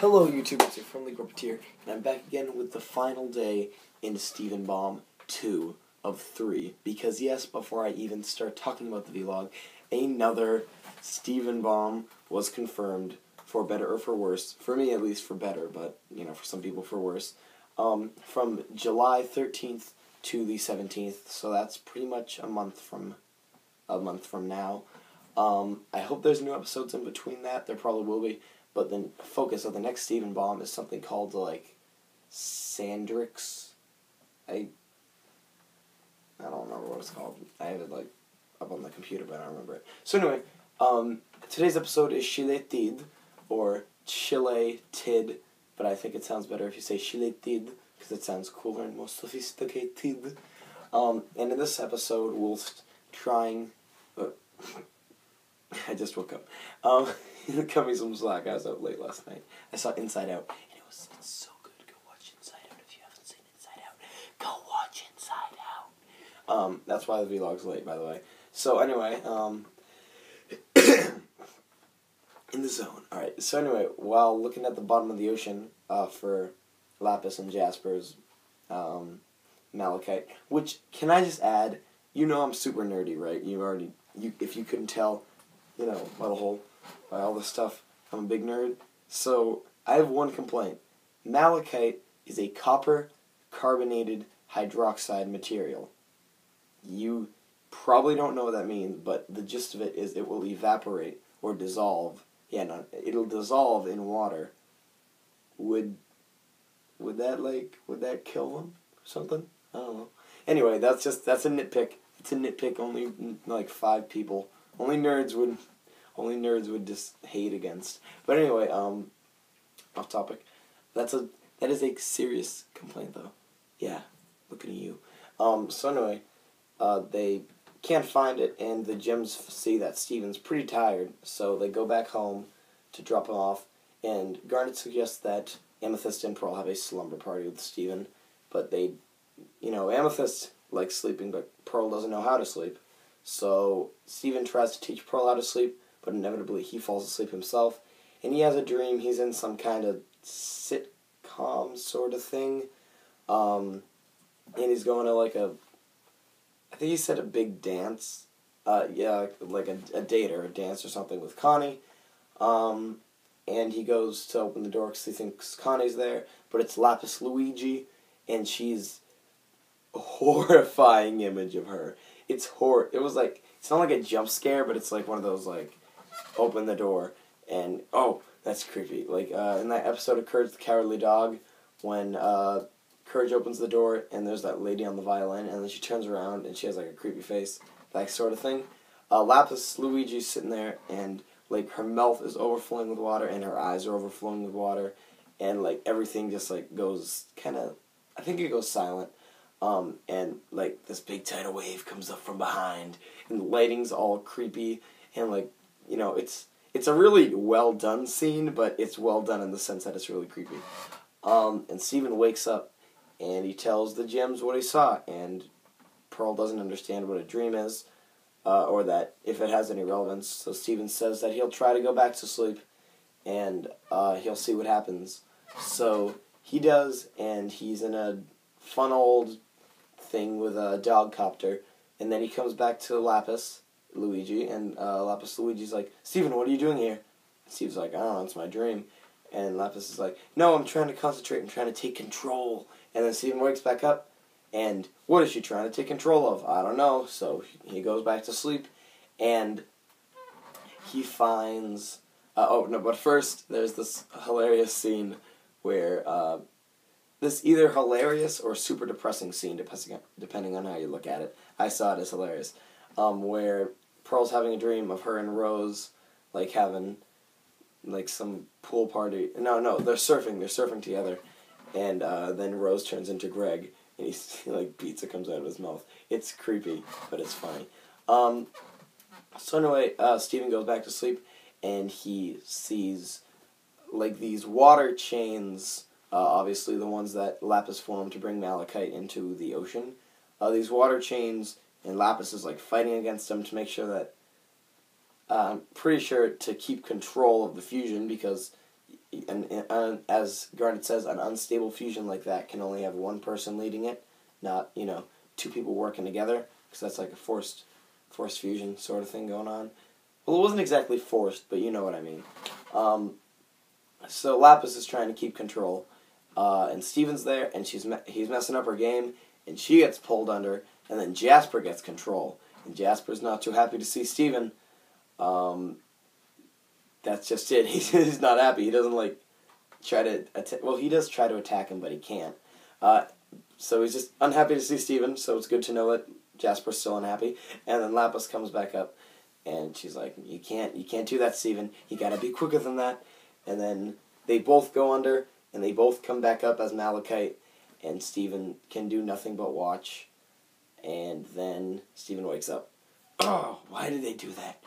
Hello YouTube, it's your friendly Gruppeteer, and I'm back again with the final day in Steven Bomb 2 of 3. Because yes, before I even start talking about the vlog, another Steven Bomb was confirmed, for better or for worse. For me at least for better, but you know, for some people for worse. From July 13th to the 17th, so that's pretty much a month from now. I hope there's new episodes in between that, there probably will be. But the focus of the next Steven Bomb is something called, like, Sandrix. I don't remember what it's called. I have it, like, up on the computer, but I don't remember it. So anyway, today's episode is Chille Tid, or Chille Tid, but I think it sounds better if you say Chille Tid, because it sounds cooler and more sophisticated. And in this episode, whilst trying... I just woke up. Cut me some slack. I was out late last night. I saw Inside Out, and it's so good. Go watch Inside Out if you haven't seen Inside Out. Go watch Inside Out. That's why the vlog's late, by the way. So anyway, in the zone. All right. So anyway, while looking at the bottom of the ocean for Lapis and Jasper's malachite, which can I just add? You know I'm super nerdy, right? If you couldn't tell. You know, by all this stuff, I'm a big nerd. So, I have one complaint. Malachite is a copper carbonated hydroxide material. You probably don't know what that means, but the gist of it is it will evaporate or dissolve. Yeah, no, it'll dissolve in water. Would that kill them or something? I don't know. Anyway, that's a nitpick. It's a nitpick. Only like 5 people. Only nerds would just hate against. But anyway, off topic. That is a serious complaint though. Yeah, looking at you. So anyway, they can't find it, and the gems see that Steven's pretty tired, so they go back home to drop him off. And Garnet suggests that Amethyst and Pearl have a slumber party with Steven, but Amethyst likes sleeping, but Pearl doesn't know how to sleep. So Steven tries to teach Pearl how to sleep, but inevitably he falls asleep himself. And he has a dream. He's in some kind of sitcom sort of thing. And he's going to I think he said a big dance. Yeah, like a date or a dance or something with Connie. And he goes to open the door because he thinks Connie's there. But it's Lapis Luigi, and she's a horrifying image of her. It's not like a jump scare, but it's like one of those, like, open the door, and, oh, that's creepy. Like, in that episode of Courage the Cowardly Dog, when, Courage opens the door, and there's that lady on the violin, and then she turns around, and she has, like, a creepy face, that sort of thing. Lapis Luigi's sitting there, and, like, her mouth is overflowing with water, and her eyes are overflowing with water, and, like, everything just, like, goes I think it goes silent. And, like, this big tidal wave comes up from behind, and the lighting's all creepy, and, like, you know, it's a really well-done scene, but it's well done in the sense that it's really creepy. And Steven wakes up, and he tells the gems what he saw, and Pearl doesn't understand what a dream is, or that if it has any relevance, so Steven says that he'll try to go back to sleep, and, he'll see what happens. So, he does, and he's in a fun old thing with a dog copter, and then he comes back to Lapis Luigi, and Lapis Luigi's like, Steven, what are you doing here? And Steve's like, I don't know, it's my dream. And Lapis is like, no, I'm trying to concentrate, I'm trying to take control. And then Steven wakes back up, and what is she trying to take control of? I don't know. So he goes back to sleep, and he finds, but first there's this hilarious scene where, this either hilarious or super depressing scene, depending on how you look at it. I saw it as hilarious. Where Pearl's having a dream of her and Rose, like, having, like, some pool party. No, they're surfing. They're surfing together. And then Rose turns into Greg, and like, pizza comes out of his mouth. It's creepy, but it's funny. So anyway, Steven goes back to sleep, and he sees, like, these water chains. Obviously the ones that Lapis formed to bring malachite into the ocean. These water chains, and Lapis is, like, fighting against them to make sure that I'm pretty sure to keep control of the fusion, because as Garnet says, an unstable fusion like that can only have one person leading it, not, two people working together, because that's like a forced fusion sort of thing going on. Well, it wasn't exactly forced, but you know what I mean. So Lapis is trying to keep control, and Steven's there, and he's messing up her game, and she gets pulled under, and then Jasper gets control, and Jasper's not too happy to see Steven. That's just it. He's not happy. He doesn't try to attack. Well, he does try to attack him, but he can't. So he's just unhappy to see Steven. So it's good to know that Jasper's still unhappy. And then Lapis comes back up, and she's like, "You can't do that, Steven. You gotta be quicker than that." And then they both go under, and they both come back up as Malachite, and Steven can do nothing but watch. And then Steven wakes up. Oh, why did they do that?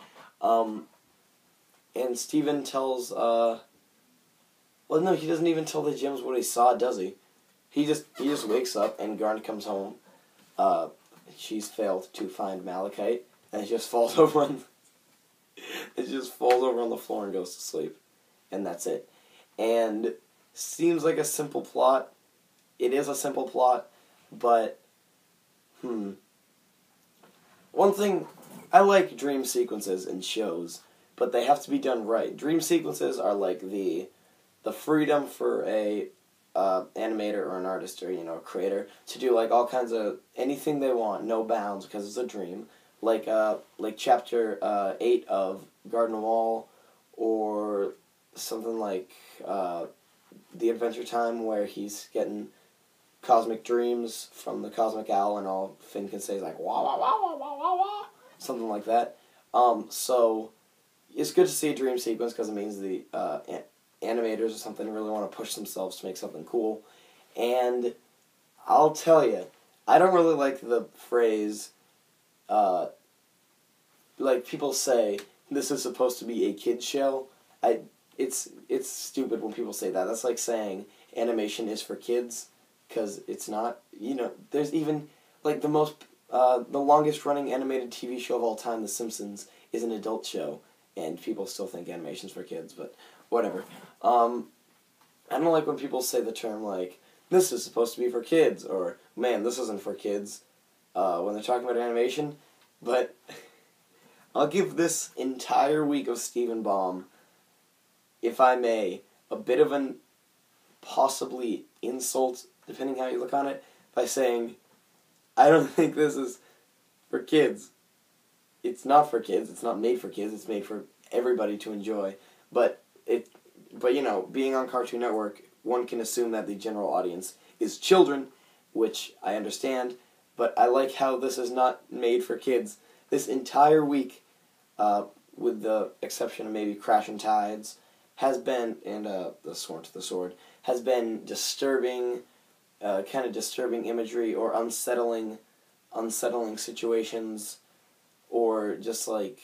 And Steven tells, well, no, he doesn't even tell the Gems what he saw, does he? He just wakes up, and Garnet comes home. She's failed to find Malachite, and it just falls over on the floor and goes to sleep. And that's it. And seems like a simple plot. It is a simple plot, but, one thing, I like dream sequences in shows, but they have to be done right. Dream sequences are like the freedom for a animator or an artist or a creator to do like all kinds of anything they want, no bounds because it's a dream. Like chapter 8 of Garden Wall, or something like The Adventure Time, where he's getting cosmic dreams from the cosmic owl, and all Finn can say is like wah wah wah wah wah wah wah, something like that. So it's good to see a dream sequence because it means the animators or something really want to push themselves to make something cool. And I'll tell you, I don't really like the phrase, like people say, this is supposed to be a kid's show. It's stupid when people say that. That's like saying animation is for kids, because it's not. There's even, like, the longest running animated TV show of all time, The Simpsons, is an adult show, and people still think animation's for kids, but whatever. I don't like when people say the term, like, this is supposed to be for kids, or, man, this isn't for kids, when they're talking about animation, but I'll give this entire week of Steven Baum, if I may, a bit of an possibly insult, depending how you look on it, by saying, I don't think this is for kids. It's not for kids. It's not made for kids. It's made for everybody to enjoy. But being on Cartoon Network, one can assume that the general audience is children, which I understand. But I like how this is not made for kids. This entire week, with the exception of maybe Crashing Tides, has been, and the Sworn to the Sword, has been disturbing, kind of disturbing imagery, or unsettling situations, or just like,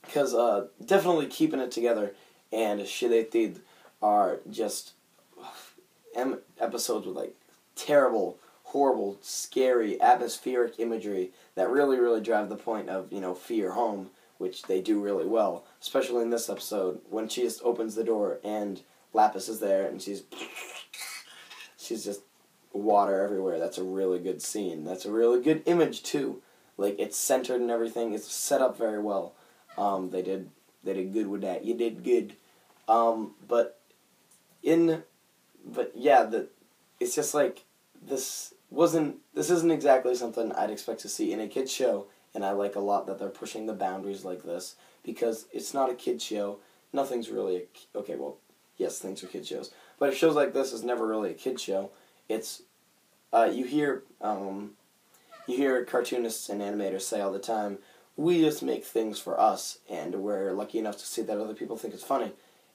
because definitely keeping it together, and Chilie are just episodes with like terrible, horrible, scary, atmospheric imagery that really, really drive the point of, fear home, which they do really well, especially in this episode, when she just opens the door and Lapis is there, and she's just water everywhere. That's a really good scene. That's a really good image, too. Like, it's centered and everything. It's set up very well. They did good with that. You did good. It's just like, this isn't exactly something I'd expect to see in a kid's show, and I like a lot that they're pushing the boundaries like this, because it's not a kid's show. Nothing's really okay, well, yes, things are kid shows, but shows like this is never really a kid show. It's you hear cartoonists and animators say all the time, we just make things for us, and we're lucky enough to see that other people think it's funny,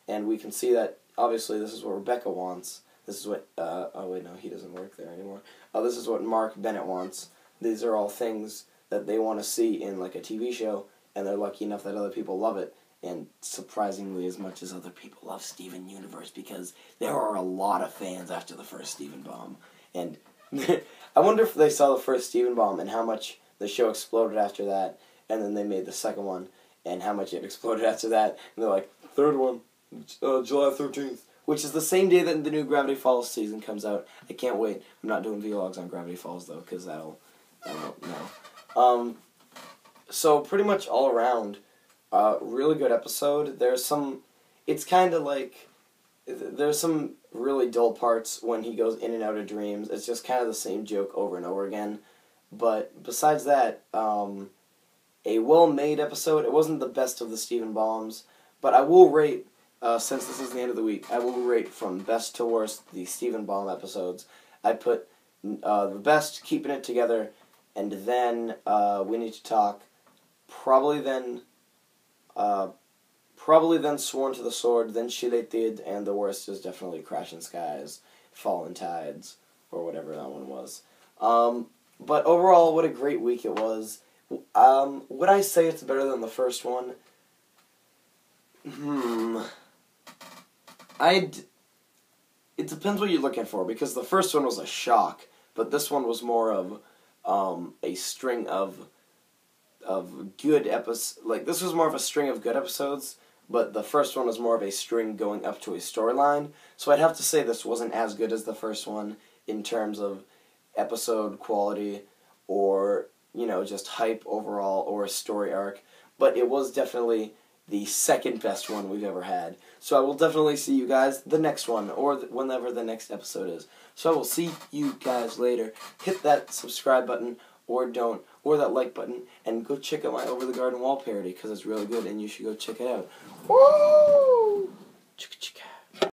and we can see that obviously this is what Rebecca wants. This is what oh wait, no, he doesn't work there anymore. This is what Mark Bennett wants. These are all things that they want to see in like a TV show, and they're lucky enough that other people love it. And surprisingly, as much as other people love Steven Universe, because there are a lot of fans after the first Steven Baum. And I wonder if they saw the first Steven Baum and how much the show exploded after that, and then they made the second one, and how much it exploded after that. And they're like, third one, July 13th, which is the same day that the new Gravity Falls season comes out. I can't wait. I'm not doing vlogs on Gravity Falls, though, because that'll no. So pretty much all around, really good episode. There's some, it's kind of like, there's some really dull parts when he goes in and out of dreams. It's just kind of the same joke over and over again. But besides that, a well-made episode. It wasn't the best of the Stephen Bombs, but I will rate, since this is the end of the week, I will rate from best to worst the Stephen Bomb episodes. I put the best, Keeping It Together, and then We Need to Talk. Probably then Sworn to the Sword, then Chilie, and the worst is definitely Crashing Skies, Fallen Tides, or whatever that one was. But overall, what a great week it was. Would I say it's better than the first one? It depends what you're looking for, because the first one was a shock, but this one was more of a string of good episodes. Like, this was more of a string of good episodes, but the first one was more of a string going up to a storyline. So I'd have to say this wasn't as good as the first one in terms of episode quality or, you know, just hype overall or a story arc. But it was definitely the second best one we've ever had. So I will definitely see you guys the next one, or whenever the next episode is. So I will see you guys later. Hit that subscribe button, or don't, or that like button, and go check out my Over the Garden Wall parody, because it's really good, and you should go check it out. Woo!